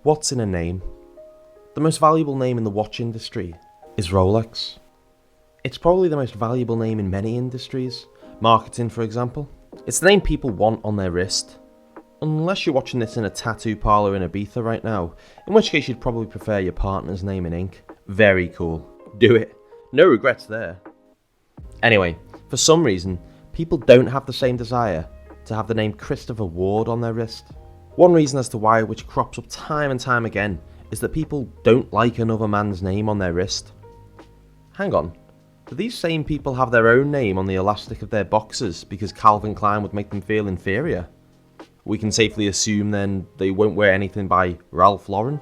What's in a name? The most valuable name in the watch industry is Rolex. It's probably the most valuable name in many industries, marketing for example. It's the name people want on their wrist. Unless you're watching this in a tattoo parlour in Ibiza right now, in which case you'd probably prefer your partner's name in ink. Very cool. Do it. No regrets there. Anyway, for some reason, people don't have the same desire to have the name Christopher Ward on their wrist. One reason as to why, which crops up time and time again, is that people don't like another man's name on their wrist. Hang on, do these same people have their own name on the elastic of their boxers because Calvin Klein would make them feel inferior? We can safely assume then they won't wear anything by Ralph Lauren?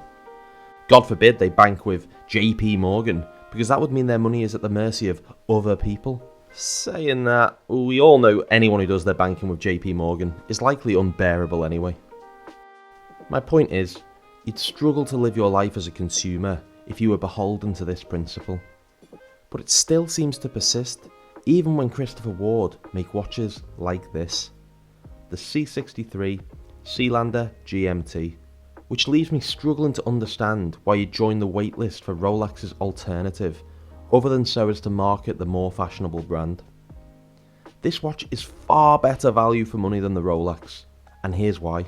God forbid they bank with JP Morgan, because that would mean their money is at the mercy of other people. Saying that, we all know anyone who does their banking with JP Morgan is likely unbearable anyway. My point is, you'd struggle to live your life as a consumer if you were beholden to this principle. But it still seems to persist, even when Christopher Ward make watches like this. The C63 Sealander GMT, which leaves me struggling to understand why you join the waitlist for Rolex's alternative, other than so as to market the more fashionable brand. This watch is far better value for money than the Rolex, and here's why.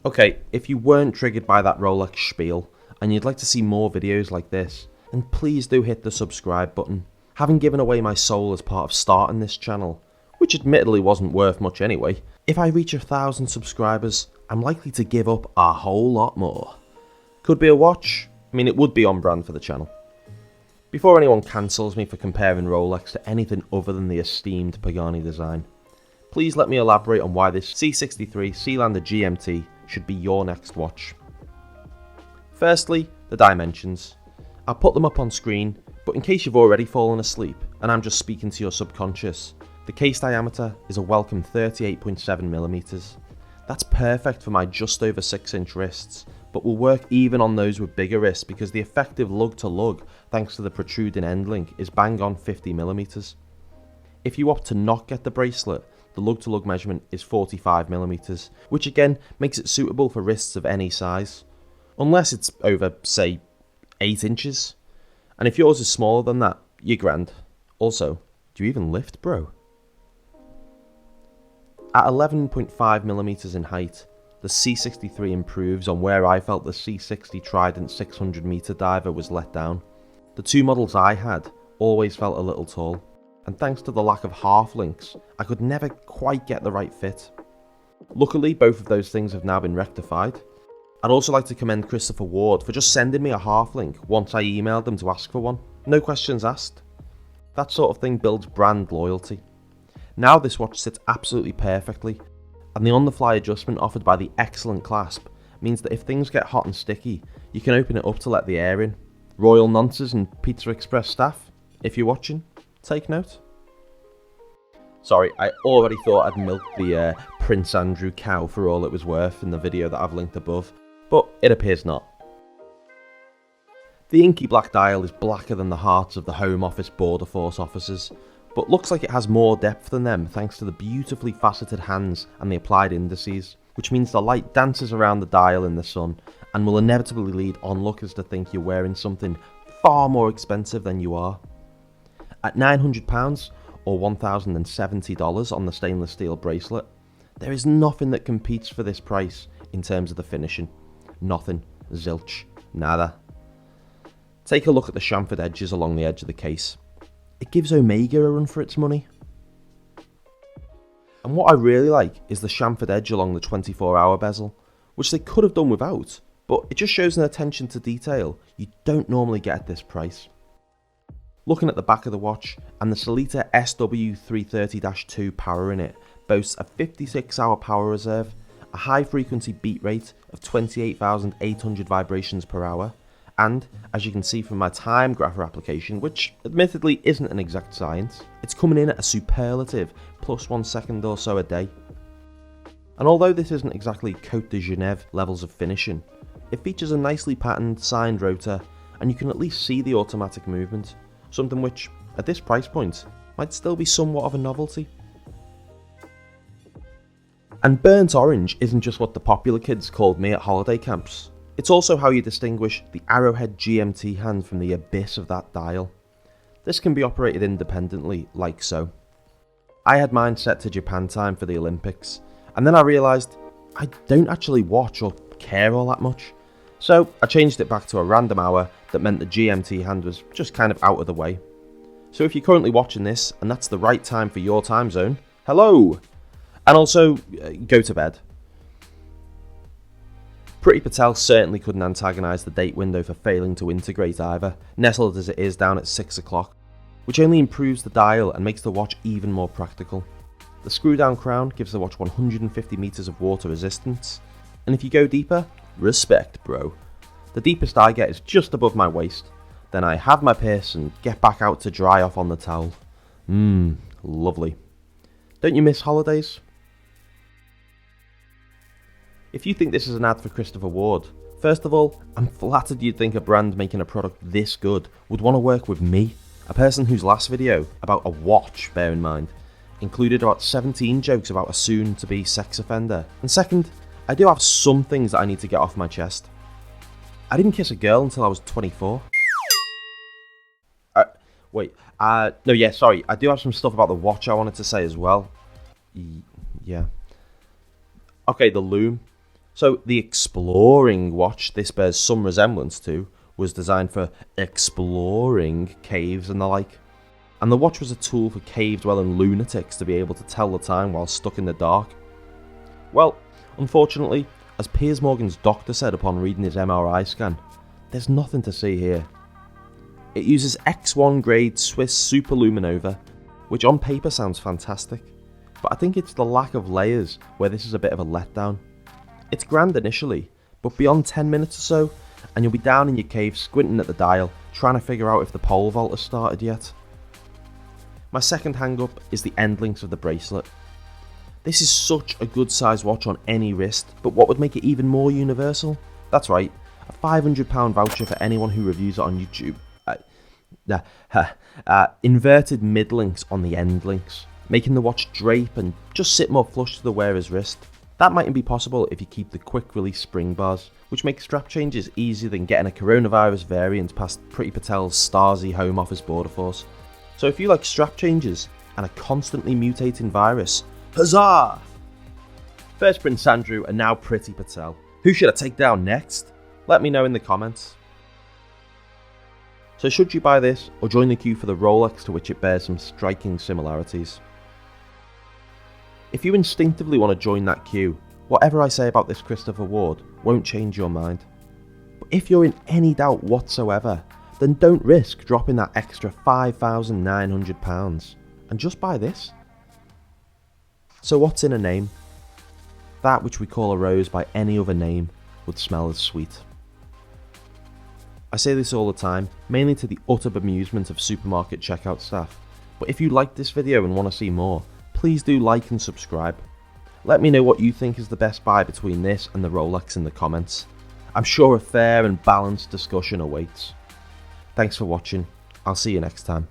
Okay, if you weren't triggered by that Rolex spiel, and you'd like to see more videos like this, then please do hit the subscribe button. Having given away my soul as part of starting this channel, which admittedly wasn't worth much anyway, if I reach 1,000 subscribers, I'm likely to give up a whole lot more. Could be a watch, I mean it would be on brand for the channel. Before anyone cancels me for comparing Rolex to anything other than the esteemed Pagani design, please let me elaborate on why this C63 Sealander GMT should be your next watch. Firstly, the dimensions. I'll put them up on screen, but in case you've already fallen asleep and I'm just speaking to your subconscious, the case diameter is a welcome 38.7mm. That's perfect for my just over 6-inch wrists, but will work even on those with bigger wrists because the effective lug to lug, thanks to the protruding end link, is bang on 50mm. If you opt to not get the bracelet, the lug to lug measurement is 45mm, which again makes it suitable for wrists of any size, unless it's over, say, 8 inches. And if yours is smaller than that, you're grand. Also, do you even lift, bro? At 11.5mm in height, the C63 improves on where I felt the C60 Trident 600 meter diver was let down. The two models I had always felt a little tall, and thanks to the lack of half links, I could never quite get the right fit. Luckily, both of those things have now been rectified. I'd also like to commend Christopher Ward for just sending me a half link once I emailed them to ask for one. No questions asked. That sort of thing builds brand loyalty. Now this watch sits absolutely perfectly, and the on-the-fly adjustment offered by the excellent clasp means that if things get hot and sticky, you can open it up to let the air in. Royal Nonces and Pizza Express staff, if you're watching, take note. Sorry, I already thought I'd milked the Prince Andrew cow for all it was worth in the video that I've linked above, but it appears not. The inky black dial is blacker than the hearts of the Home Office Border Force officers, but looks like it has more depth than them thanks to the beautifully faceted hands and the applied indices, which means the light dances around the dial in the sun and will inevitably lead onlookers to think you're wearing something far more expensive than you are. At £900 or $1,070 on the stainless steel bracelet, there is nothing that competes for this price in terms of the finishing. Nothing. Zilch. Nada. Take a look at the chamfered edges along the edge of the case. It gives Omega a run for its money. And what I really like is the chamfered edge along the 24-hour bezel, which they could have done without, but it just shows an attention to detail you don't normally get at this price. Looking at the back of the watch, and the Sellita SW330-2 power in it boasts a 56-hour power reserve, a high-frequency beat rate of 28,800 vibrations per hour, and, as you can see from my time grapher application, which admittedly isn't an exact science, it's coming in at a superlative plus 1 second or so a day. And although this isn't exactly Côte de Genève levels of finishing, it features a nicely patterned signed rotor, and you can at least see the automatic movement, something which, at this price point, might still be somewhat of a novelty. And burnt orange isn't just what the popular kids called me at holiday camps. It's also how you distinguish the Arrowhead GMT hand from the abyss of that dial. This can be operated independently, like so. I had mine set to Japan time for the Olympics, and then I realised I don't actually watch or care all that much. So I changed it back to a random hour that meant the GMT hand was just kind of out of the way. So if you're currently watching this and that's the right time for your time zone, hello! And also, go to bed. Priti Patel certainly couldn't antagonise the date window for failing to integrate either, nestled as it is down at 6 o'clock, which only improves the dial and makes the watch even more practical. The screw down crown gives the watch 150 metres of water resistance, and if you go deeper, respect bro. The deepest I get is just above my waist, then I have my pierce and get back out to dry off on the towel. Lovely. Don't you miss holidays? If you think this is an ad for Christopher Ward, first of all, I'm flattered you'd think a brand making a product this good would want to work with me, a person whose last video, about a watch, bear in mind, included about 17 jokes about a soon-to-be sex offender. And second, I do have some things that I need to get off my chest. I didn't kiss a girl until I was 24. I do have some stuff about the watch I wanted to say as well. Yeah. Okay, the lume. So the exploring watch this bears some resemblance to was designed for exploring caves and the like. And the watch was a tool for cave-dwelling lunatics to be able to tell the time while stuck in the dark. Well, unfortunately, as Piers Morgan's doctor said upon reading his MRI scan, there's nothing to see here. It uses X1 grade Swiss Superluminova, which on paper sounds fantastic, but I think it's the lack of layers where this is a bit of a letdown. It's grand initially, but beyond 10 minutes or so, and you'll be down in your cave squinting at the dial, trying to figure out if the pole vault has started yet. My second hang-up is the end links of the bracelet. This is such a good size watch on any wrist, but what would make it even more universal? That's right, a £500 voucher for anyone who reviews it on YouTube. Inverted mid links on the end links, making the watch drape and just sit more flush to the wearer's wrist. That mightn't be possible if you keep the quick release spring bars, which make strap changes easier than getting a coronavirus variant past Priti Patel's Stasi Home Office border force. So if you like strap changes and a constantly mutating virus, huzzah! First Prince Andrew and now Priti Patel. Who should I take down next? Let me know in the comments. So should you buy this or join the queue for the Rolex, to which it bears some striking similarities? If you instinctively want to join that queue, whatever I say about this Christopher Ward won't change your mind. But if you're in any doubt whatsoever, then don't risk dropping that extra £5,900 and just buy this. So what's in a name? That which we call a rose by any other name would smell as sweet. I say this all the time, mainly to the utter bemusement of supermarket checkout staff, but if you liked this video and want to see more, please do like and subscribe. Let me know what you think is the best buy between this and the Rolex in the comments. I'm sure a fair and balanced discussion awaits. Thanks for watching, I'll see you next time.